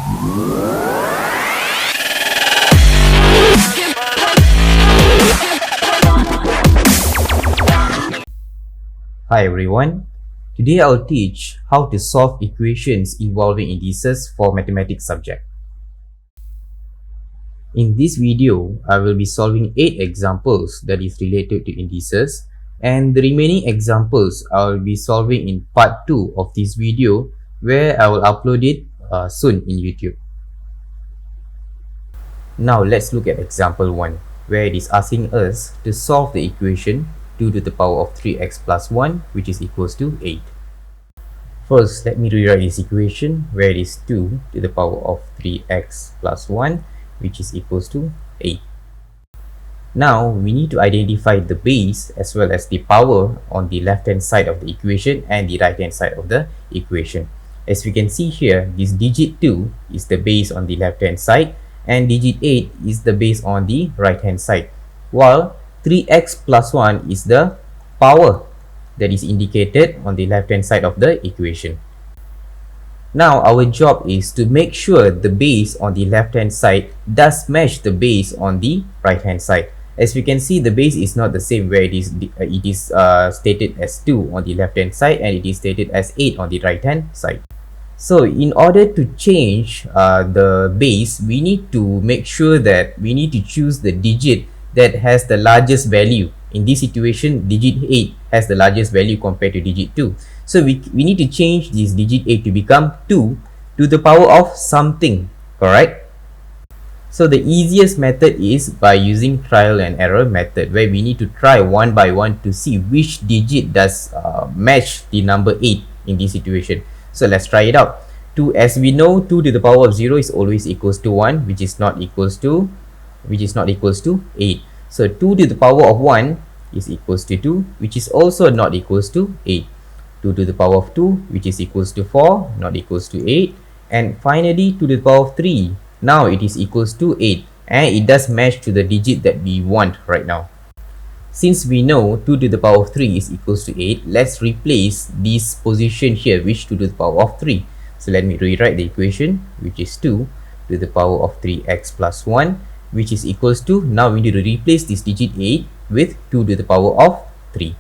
Hi everyone, today I'll teach how to solve equations involving indices for mathematics subject. In this video, I will be solving 8 examples that is related to indices, and the remaining examples I will be solving in part 2 of this video, where I will upload it soon in YouTube. Now let's look at example 1, where it is asking us to solve the equation 2 to the power of 3x plus 1, which is equals to 8. First, let me rewrite this equation, where it is 2 to the power of 3x plus 1, which is equals to 8. Now, we need to identify the base as well as the power on the left-hand side of the equation and the right-hand side of the equation. As we can see here, this digit 2 is the base on the left-hand side, and digit 8 is the base on the right-hand side, while 3x plus 1 is the power that is indicated on the left hand side of the equation. Now our job is to make sure the base on the left hand side does match the base on the right hand side. As we can see, the base is not the same, where it is stated as 2 on the left hand side and it is stated as 8 on the right hand side. So in order to change the base, we need to make sure that we need to choose the digit that has the largest value. In this situation, digit 8 has the largest value compared to digit 2. So we need to change this digit 8 to become 2 to the power of something, correct? So the easiest method is by using trial and error method, where we need to try one by one to see which digit does match the number 8 in this situation. So let's try it out. 2, as we know, 2 to the power of 0 is always equals to 1, which is not equals to 8. So 2 to the power of 1 is equals to 2, which is also not equals to 8. 2 to the power of 2, which is equals to 4, not equals to 8. And finally 2 to the power of 3, now it is equals to 8, and it does match to the digit that we want right now. Since we know 2 to the power of 3 is equals to 8, let's replace this position here, which 2 to the power of 3. So let me rewrite the equation, which is 2 to the power of 3x plus 1, which is equals to, now we need to replace this digit 8 with 2 to the power of 3.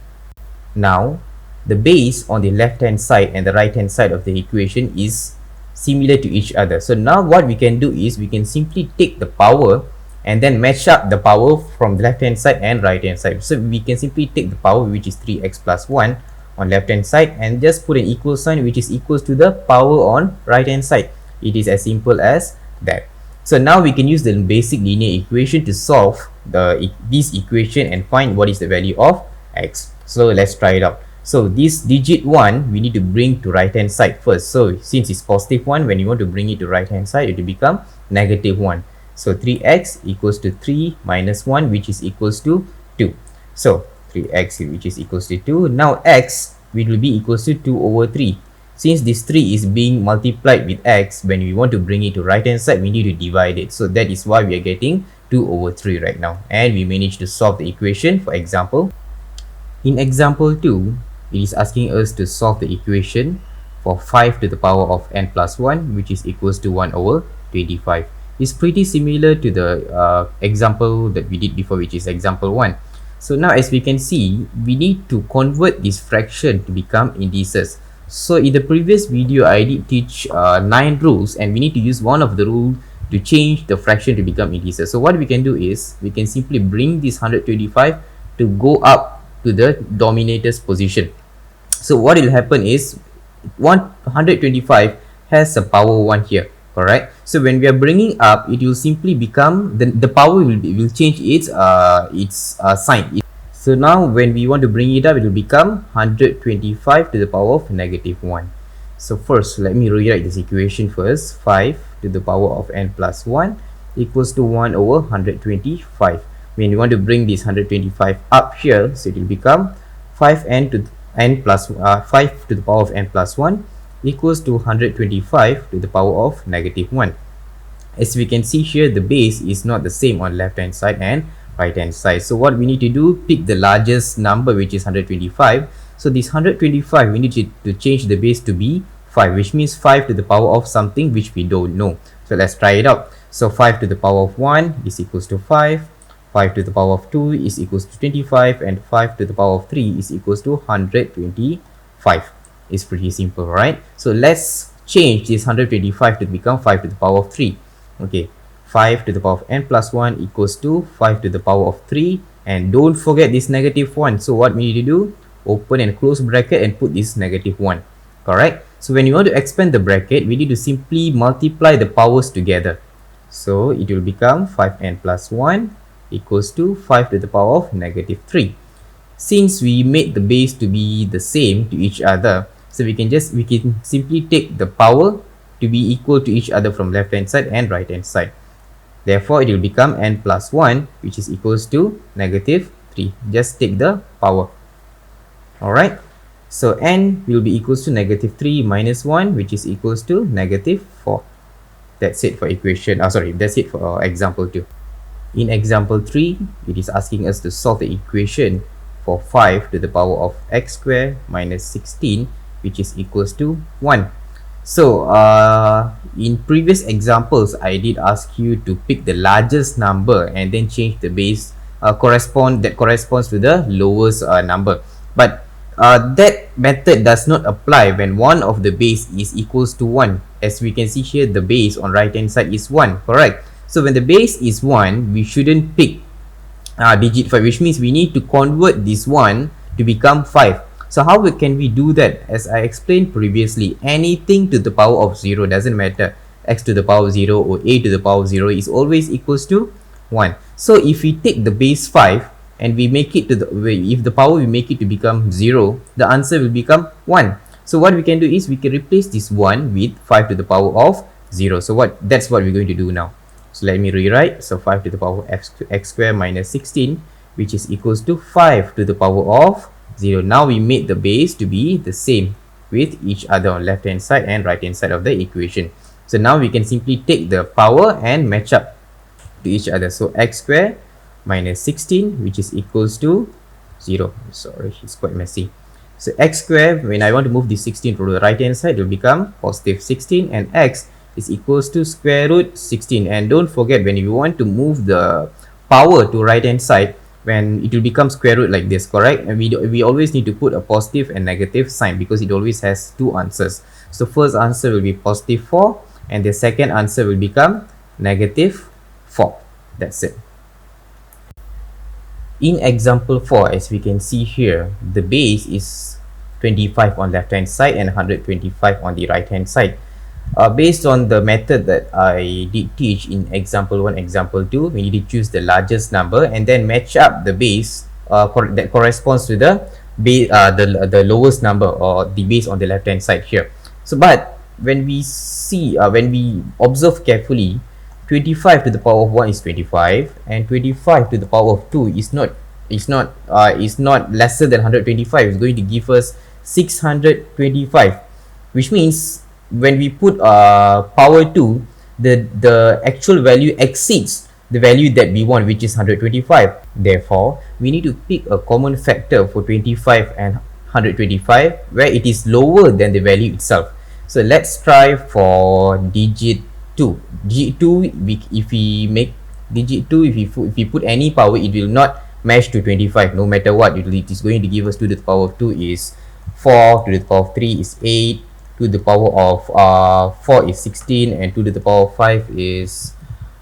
Now, the base on the left hand side and the right hand side of the equation is similar to each other. So now what we can do is, we can simply take the power and then match up the power from the left hand side and right hand side. So we can simply take the power, which is 3x plus 1 on left hand side, and just put an equal sign, which is equals to the power on right hand side. It is as simple as that. So now we can use the basic linear equation to solve this equation and find what is the value of x. So let's try it out. So this digit 1 we need to bring to right hand side first. So since it's positive 1, when you want to bring it to right hand side, it will become negative 1. So 3x equals to 3 minus 1, which is equals to 2. So 3x, which is equals to 2. Now x will be equals to 2 over 3. Since this 3 is being multiplied with x, when we want to bring it to right hand side, we need to divide it. So that is why we are getting 2 over 3 right now. And we managed to solve the equation. For example, in example 2, it is asking us to solve the equation for 5 to the power of n plus 1, which is equals to 1 over 25. It's pretty similar to the example that we did before, which is example 1. So now as we can see, we need to convert this fraction to become indices. So in the previous video, I did teach 9 rules, and we need to use one of the rules to change the fraction to become indices. So what we can do is, we can simply bring this 125 to go up to the denominator's position. So what will happen is, 125 has a power 1 here, correct? So when we are bringing up, it will simply become, the power will change its sign. So now when we want to bring it up, it will become 125 to the power of negative 1. So first, let me rewrite this equation first. 5 to the power of n plus 1 equals to 1 over 125. When you want to bring this 125 up here, so it will become 5 to the power of n plus 1 equals to 125 to the power of negative 1. As we can see here, the base is not the same on left hand side and right hand side. So what we need to do, pick the largest number, which is 125. So this 125, we need to change the base to be 5, which means 5 to the power of something which we don't know. So let's try it out. So 5 to the power of 1 is equals to 5, 5 to the power of 2 is equals to 25, and 5 to the power of 3 is equals to 125. It's pretty simple, right? So let's change this 125 to become 5 to the power of 3. Okay, 5 to the power of n plus 1 equals to 5 to the power of 3, and don't forget this negative 1. So what we need to do, open and close bracket and put this negative 1. Correct? So when you want to expand the bracket, we need to simply multiply the powers together. So it will become 5n plus 1 equals to 5 to the power of negative 3. Since we made the base to be the same to each other, so we can simply take the power to be equal to each other from left hand side and right hand side. Therefore, it will become n plus 1, which is equals to negative 3. Just take the power. Alright. So n will be equals to negative 3 minus 1, which is equals to negative 4. That's it for equation. That's it for example 2. In example 3, it is asking us to solve the equation for 5 to the power of x squared minus 16, which is equals to 1. So in previous examples, I did ask you to pick the largest number and then change the base corresponds to the lowest number. But that method does not apply when one of the base is equals to 1. As we can see here, the base on right hand side is 1, correct? So when the base is 1, we shouldn't pick digit 5, which means we need to convert this 1 to become 5. So how can we do that? As I explained previously, anything to the power of 0, doesn't matter, x to the power of 0 or a to the power of 0 is always equals to 1. So if we take the base 5 and we make it to if the power we make it to become 0, the answer will become 1. So what we can do is we can replace this 1 with 5 to the power of 0. So that's what we're going to do now. So let me rewrite. So 5 to the power of x squared minus 16, which is equals to 5 to the power of 0. Now we made the base to be the same with each other on left hand side and right hand side of the equation. So now we can simply take the power and match up to each other. So x squared minus 16, which is equals to 0. Sorry, it's quite messy. So x squared, when I want to move this 16 to the right hand side, it will become positive 16, and x is equals to square root 16. And don't forget, when you want to move the power to right hand side, when it will become square root like this, correct? And we always need to put a positive and negative sign because it always has two answers. So first answer will be positive 4, and the second answer will become negative 4. That's it. In example 4, as we can see here, the base is 25 on left hand side and 125 on the right hand side. Based on the method that I did teach in example 1, example 2, we need to choose the largest number and then match up the base that corresponds to the lowest number, or the base on the left hand side here. So but when we observe carefully, 25 to the power of 1 is 25, and 25 to the power of 2 is not lesser than 125. It's going to give us 625, which means when we put power 2, the actual value exceeds the value that we want, which is 125. Therefore, we need to pick a common factor for 25 and 125 where it is lower than the value itself. So let's try for digit 2. Digit 2, if we put any power, it will not match to 25 no matter what. It is going to give us 2 to the power of 2 is 4, 2 to the power of 3 is 8, 2 to the power of 4 is 16, and 2 to the power of 5 is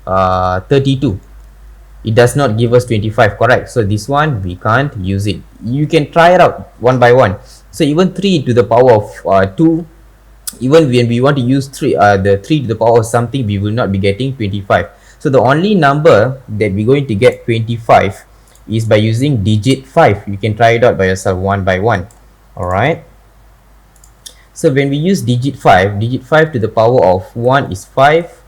32. It does not give us 25, correct? So this one we can't use it. You can try it out one by one. So even 3 to the power of 2, even when we want to use the 3 to the power of something, we will not be getting 25. So the only number that we're going to get 25 is by using digit 5. You can try it out by yourself one by one. Alright. So when we use digit 5 to the power of 1 is 5,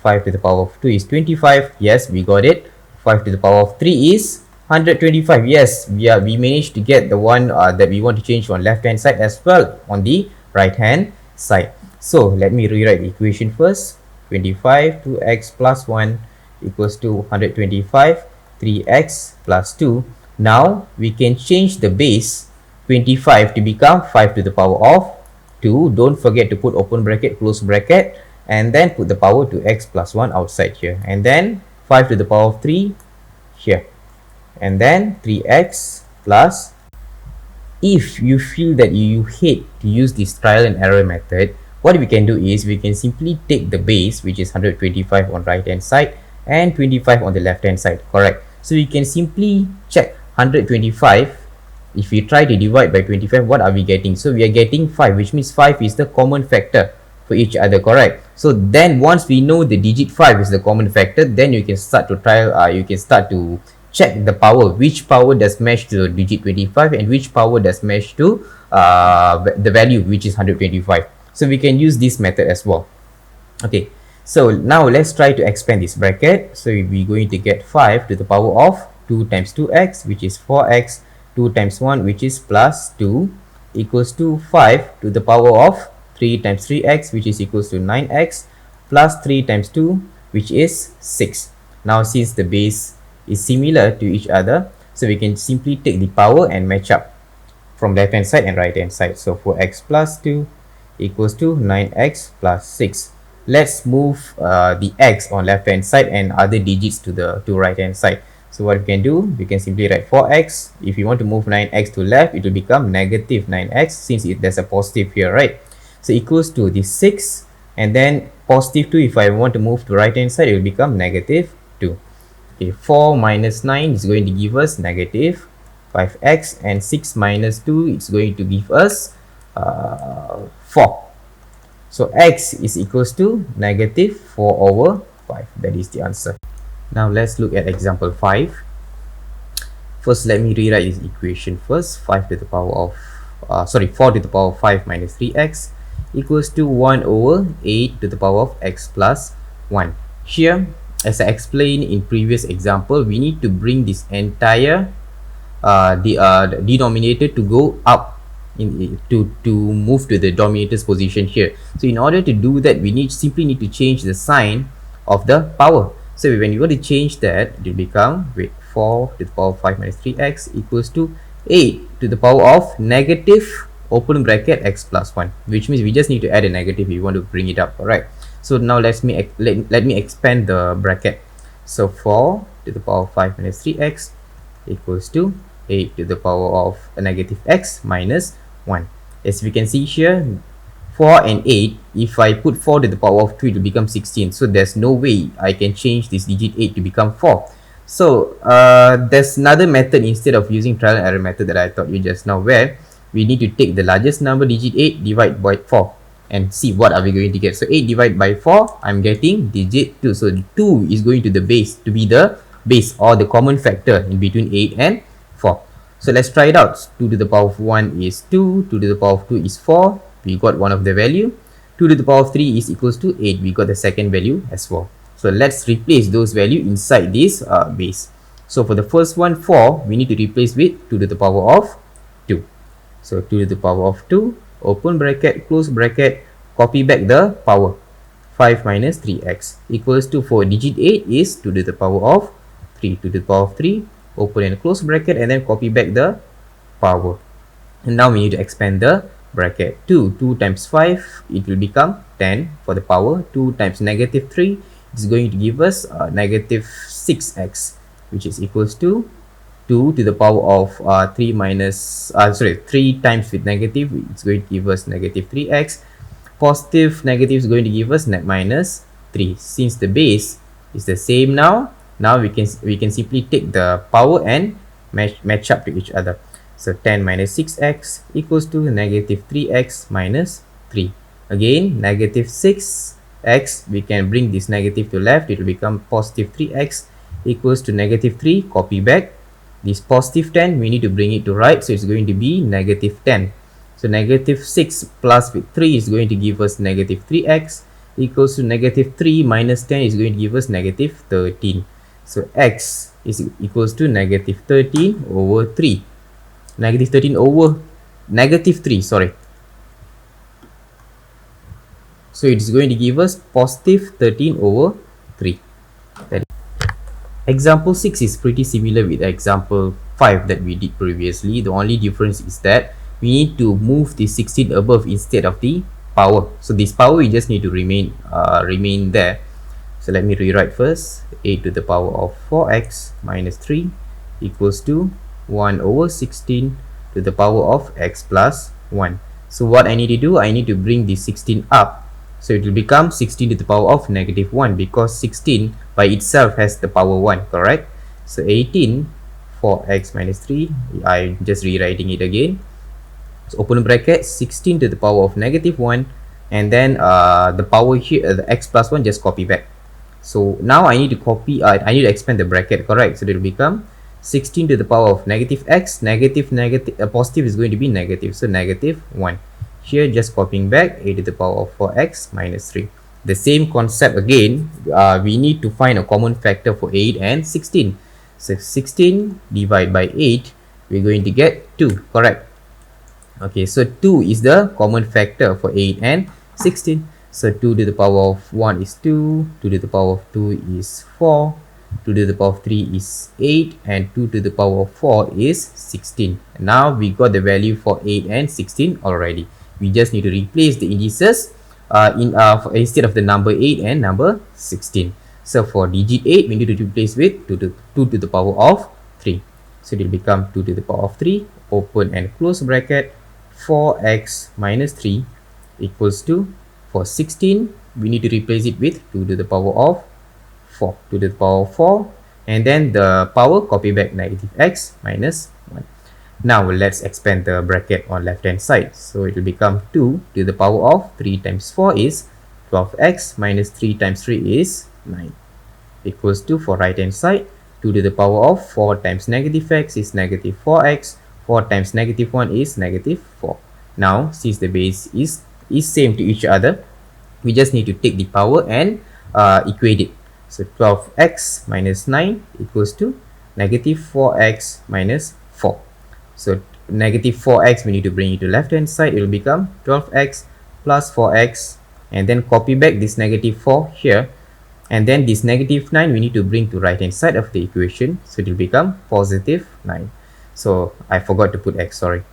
5 to the power of 2 is 25. Yes, we got it. 5 to the power of 3 is 125. Yes, we managed to get the one that we want to change on left hand side as well on the right hand side. So let me rewrite the equation first. 25 2x plus 1 equals to 125 3x plus 2. Now we can change the base 25 to become 5 to the power of 2. Don't forget to put open bracket, close bracket, and then put the power to x plus 1 outside here, and then 5 to the power of 3 here, and then 3x plus. If you feel that you hate to use this trial and error method, what we can do is we can simply take the base, which is 125 on right hand side and 25 on the left hand side, correct? So we can simply check 125. If we try to divide by 25, what are we getting? So we are getting 5, which means 5 is the common factor for each other, correct? So then once we know the digit 5 is the common factor, then you can start to check the power, which power does match to digit 25 and which power does match to the value, which is 125. So we can use this method as well. Okay, so now let's try to expand this bracket. So we're going to get 5 to the power of 2 times 2x, which is 4x, 2 times 1, which is plus 2, equals to 5 to the power of 3 times 3x, which is equals to 9x, plus 3 times 2, which is 6. Now since the base is similar to each other, so we can simply take the power and match up from left hand side and right hand side. So 4x plus 2 equals to 9x plus 6. Let's move the x on left hand side and other digits to the right hand side. So what we can do, we can simply write 4x. If you want to move 9x to left, it will become negative 9x, since there's a positive here, right? So equals to the 6, and then positive 2. If I want to move to right hand side, it will become negative 2. Okay, 4 minus 9 is going to give us negative 5x, and 6 minus 2 is going to give us 4. So x is equals to negative 4 over 5. That is the answer. Now let's look at example 5. First, let me rewrite this equation first. 4 to the power of 5 minus 3x equals to 1 over 8 to the power of x plus 1. Here, as I explained in previous example, we need to bring this entire denominator to go up to move to the denominator's position here. So in order to do that, we simply need to change the sign of the power. So when you want to change that, it will become 4 to the power of 5 minus 3x equals to 8 to the power of negative open bracket x plus 1, which means we just need to add a negative if you want to bring it up. Alright, so now let me expand the bracket. So 4 to the power of 5 minus 3x equals to 8 to the power of a negative x minus 1. As we can see here, 4 and 8, if I put 4 to the power of 2, it will become 16. So there's no way I can change this digit 8 to become 4. So there's another method instead of using trial and error method that I taught you just now, where we need to take the largest number, digit 8, divide by 4 and see what are we going to get. So 8 divided by 4, I'm getting digit 2. So 2 is going to be the base or the common factor in between 8 and 4. So let's try it out. 2 to the power of 1 is 2, 2 to the power of 2 is 4. We got one of the value. 2 to the power of 3 is equals to 8. We got the second value as well. So let's replace those values inside this base. So for the first one, 4, we need to replace with 2 to the power of 2. So 2 to the power of 2, open bracket, close bracket, copy back the power. 5 minus 3x equals to, for digit 8 is 2 to the power of 3. 2 to the power of 3, open and close bracket, and then copy back the power. And now we need to expand the bracket. 2 times 5, it will become 10 for the power. 2 times negative 3 is going to give us negative 6x, which is equals to 2 to the power of 3 times with negative, it's going to give us negative 3x. Positive negative is going to give us minus 3. Since the base is the same now we can simply take the power and match up to each other. So 10 minus 6x equals to negative 3x minus 3. Again, negative 6x, we can bring this negative to left, it will become positive 3x equals to negative 3, copy back. This positive 10, we need to bring it to right, so it's going to be negative 10. So negative 6 plus with 3 is going to give us negative 3x equals to negative 3 minus 10 is going to give us negative 13. So x is equals to negative 13 over 3. Negative 13 over negative 3, sorry. So it's going to give us positive 13 over 3. Example 6 is pretty similar with example 5 that we did previously. The only difference is that we need to move the 16 above instead of the power. So this power we just need to remain there. So let me rewrite first. 8 to the power of 4x minus 3 equals to 1 over 16 to the power of x plus 1. So what I need to do, I need to bring this 16 up. So it will become 16 to the power of negative 1, because 16 by itself has the power 1, correct? So 18 4x minus 3, I'm just rewriting it again. So open bracket, 16 to the power of negative 1, and then the power here, the x plus 1, just copy back. So now I need to copy, I need to expand the bracket, correct? So it will become 16 to the power of negative x, positive is going to be negative, so negative 1. Here just copying back, 8 to the power of 4x minus 3. The same concept again, we need to find a common factor for 8 and 16. So 16 divided by 8, we're going to get 2, correct? Okay, so 2 is the common factor for 8 and 16. So 2 to the power of 1 is 2, 2 to the power of 2 is 4, 2 to the power of 3 is 8, and 2 to the power of 4 is 16. Now we got the value for 8 and 16 already. We just need to replace the indices instead of the number 8 and number 16. So for digit 8, we need to replace with 2 to the power of 3. So it will become 2 to the power of 3, open and close bracket, 4x minus 3 equals to, for 16, we need to replace it with 2 to the power of 4, 2 to the power of 4, and then the power, copy back, negative x minus 1. Now let's expand the bracket on left hand side. So it will become 2 to the power of 3 times 4 is 12x minus 3 times 3 is 9, equals to, for right hand side, 2 to the power of 4 times negative x is negative 4x, 4 times negative 1 is negative 4. Now since the base is same to each other, we just need to take the power and equate it. So 12x minus 9 equals to negative 4x minus 4. So negative 4x, we need to bring it to left hand side. It will become 12x plus 4x, and then copy back this negative 4 here, and then this negative 9 we need to bring to right hand side of the equation. So it will become positive 9. So I forgot to put x, sorry.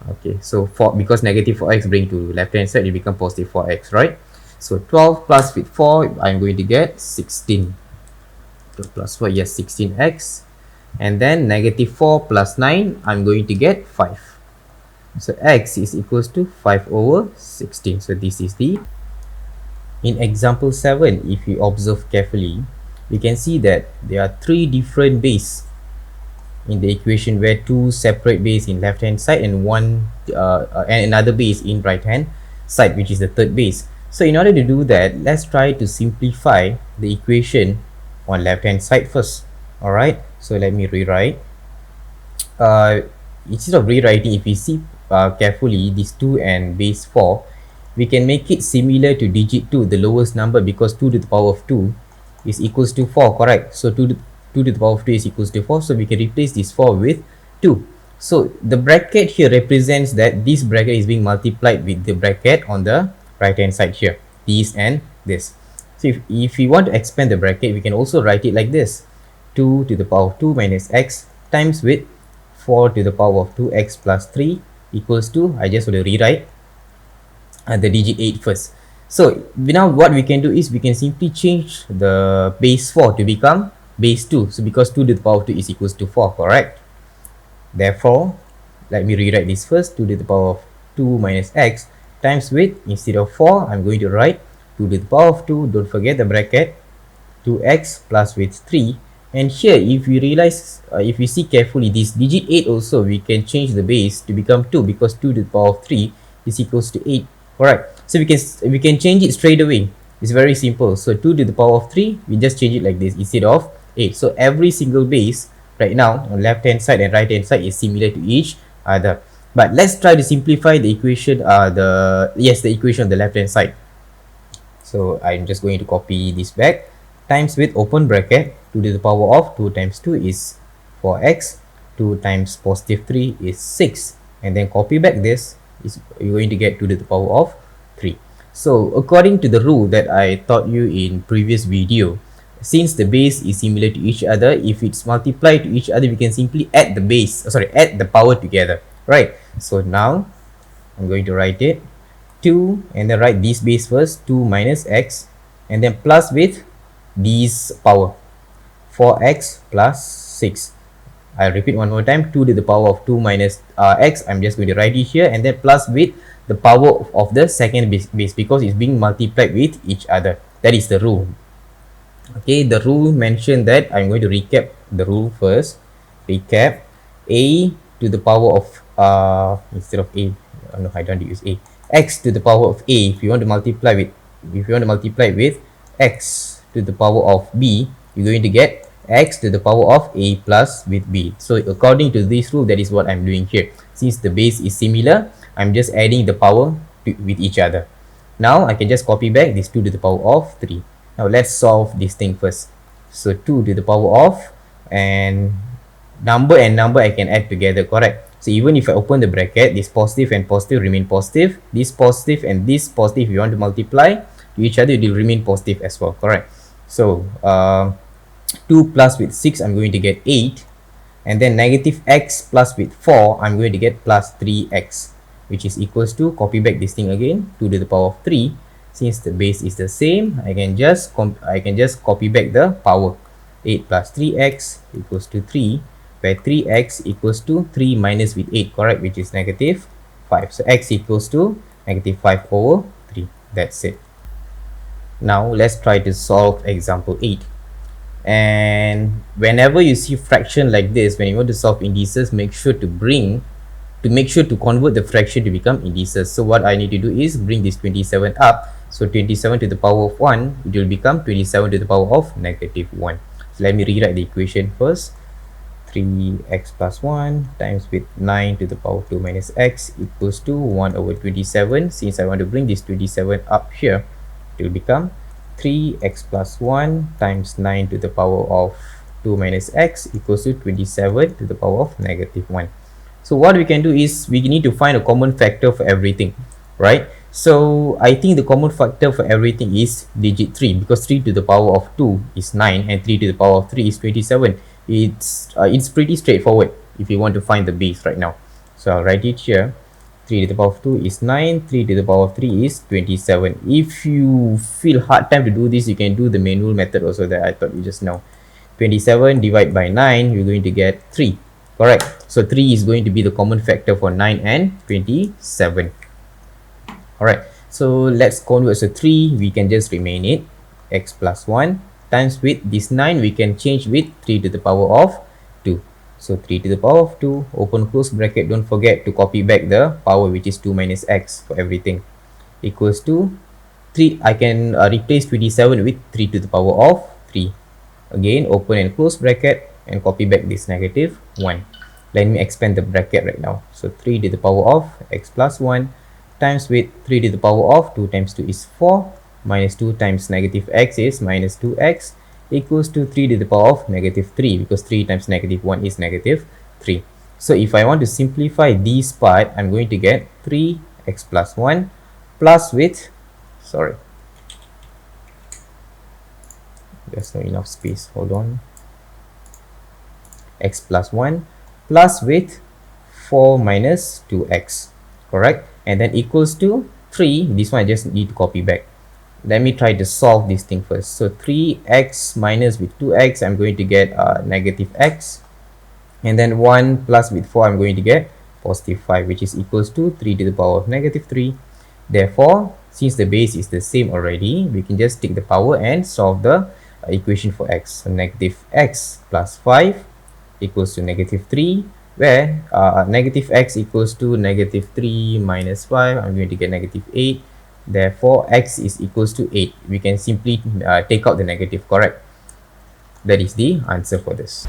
Okay, so because negative 4x bring to left hand side, it become positive 4x, right? So 12 plus with 4, I'm going to get 16. 12 plus 4, yes, 16x. And then negative 4 plus 9, I'm going to get 5. So x is equals to 5 over 16. So this is the, in example 7, if you observe carefully, we can see that there are 3 different bases in the equation, where 2 separate base in left hand side and another base in right hand side, which is the third base. So in order to do that, let's try to simplify the equation on left hand side first. Alright, so let me rewrite. Instead of rewriting, if we see carefully, this 2 and base 4, we can make it similar to digit 2, the lowest number, because 2 to the power of 2 is equals to 4, correct? So 2 to the power of 2 is equals to 4, so we can replace this 4 with 2. So the bracket here represents that this bracket is being multiplied with the bracket on the right hand side here, this and this. So if we want to expand the bracket, we can also write it like this: 2 to the power of 2 minus x times with 4 to the power of 2x plus 3 equals to, I just want to rewrite the digit 8 first. So now what we can do is we can simply change the base 4 to become base 2. So because 2 to the power of 2 is equals to 4, correct? Therefore, let me rewrite this first: 2 to the power of 2 minus x times with, instead of 4, I'm going to write 2 to the power of 2, don't forget the bracket, 2x plus with 3. And here, if you realize, if you see carefully, this digit 8 also, we can change the base to become 2, because 2 to the power of 3 is equals to 8, correct? So we can change it straight away. It's very simple. So 2 to the power of 3, we just change it like this instead of 8. So every single base right now on left hand side and right hand side is similar to each other. But let's try to simplify the equation, the equation on the left hand side. So I'm just going to copy this back, times with open bracket, 2 to the power of 2 times 2 is 4x, 2 times positive 3 is 6, and then copy back this, you're going to get 2 to the power of 3. So according to the rule that I taught you in previous video, since the base is similar to each other, if it's multiplied to each other, we can simply add the power together, right? So now I'm going to write it: 2 and then write this base first, 2 minus x, and then plus with this power, 4x plus 6. I'll repeat one more time, 2 to the power of 2 minus x. I'm just going to write it here, and then plus with the power of the second base because it's being multiplied with each other. That is the rule. Okay, the rule mentioned that I'm going to recap the rule first. Recap a to the power of instead of a, no, I don't use a, x to the power of a. If you want to multiply with x to the power of b, you're going to get x to the power of a plus with b. So according to this rule, that is what I'm doing here. Since the base is similar, I'm just adding the power with each other. Now I can just copy back this 2 to the power of 3. Now let's solve this thing first. So 2 to the power of, and number and number I can add together, correct? So even if I open the bracket, this positive and positive remain positive. This positive and this positive, if you want to multiply to each other, it will remain positive as well, correct? So 2 plus with 6, I'm going to get 8. And then negative x plus with 4, I'm going to get plus 3x, which is equals to, copy back this thing again, 2 to the power of 3. Since the base is the same, I can just copy back the power. 8 plus 3x equals to 3, where 3x equals to 3 minus with 8, correct, which is negative 5. So x equals to negative 5 over 3. That's it. Now let's try to solve example 8. And whenever you see fraction like this, when you want to solve indices, make sure to convert the fraction to become indices. So what I need to do is bring this 27 up. So 27 to the power of 1, it will become 27 to the power of negative 1. So let me rewrite the equation first. 3x plus 1 times with 9 to the power of 2 minus x equals to 1 over 27. Since I want to bring this 27 up here, it will become 3x plus 1 times 9 to the power of 2 minus x equals to 27 to the power of negative 1. So what we can do is we need to find a common factor for everything, right? So I think the common factor for everything is digit 3, because 3 to the power of 2 is 9 and 3 to the power of 3 is 27. It's pretty straightforward if you want to find the base right now. So I'll write it here. 3 to the power of 2 is 9, 3 to the power of 3 is 27. If you feel hard time to do this, you can do the manual method also that I taught you just now. 27 divided by 9, you're going to get 3, correct? So 3 is going to be the common factor for 9 and 27. Alright, so let's convert. So 3, we can just remain it, x plus 1 times with this 9, we can change with 3 to the power of 2. So 3 to the power of 2, open close bracket, don't forget to copy back the power, which is 2 minus x for everything, equals to 3. I can replace 27 with 3 to the power of 3. Again, open and close bracket and copy back this negative 1. Let me expand the bracket right now. So 3 to the power of x plus 1 times with 3 to the power of 2 times 2 is 4, minus 2 times negative x is minus 2x, equals to 3 to the power of negative 3, because 3 times negative 1 is negative 3. So if I want to simplify this part, I'm going to get 3x plus 1 plus with, sorry, there's not enough space, hold on, x plus 1 plus with 4 minus 2x, correct? And then equals to 3. This one I just need to copy back. Let me try to solve this thing first. So 3x minus with 2x, I'm going to get negative x. And then 1 plus with 4, I'm going to get positive 5, which is equals to 3 to the power of negative 3. Therefore, since the base is the same already, we can just take the power and solve the equation for x. So negative x plus 5 equals to negative 3, where negative x equals to negative 3 minus 5, I'm going to get negative 8. Therefore, x is equals to 8. We can simply take out the negative, correct? That is the answer for this.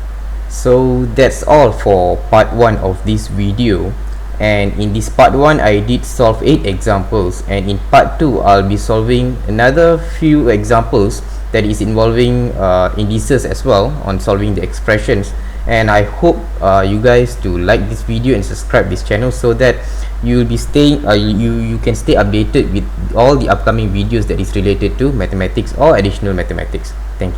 So that's all for part 1 of this video. And in this part 1, I did solve 8 examples. And in part 2, I'll be solving another few examples that is involving indices as well, on solving the expressions. And I hope you guys to like this video and subscribe this channel, so that you will be staying you can stay updated with all the upcoming videos that is related to mathematics or additional mathematics. Thank you.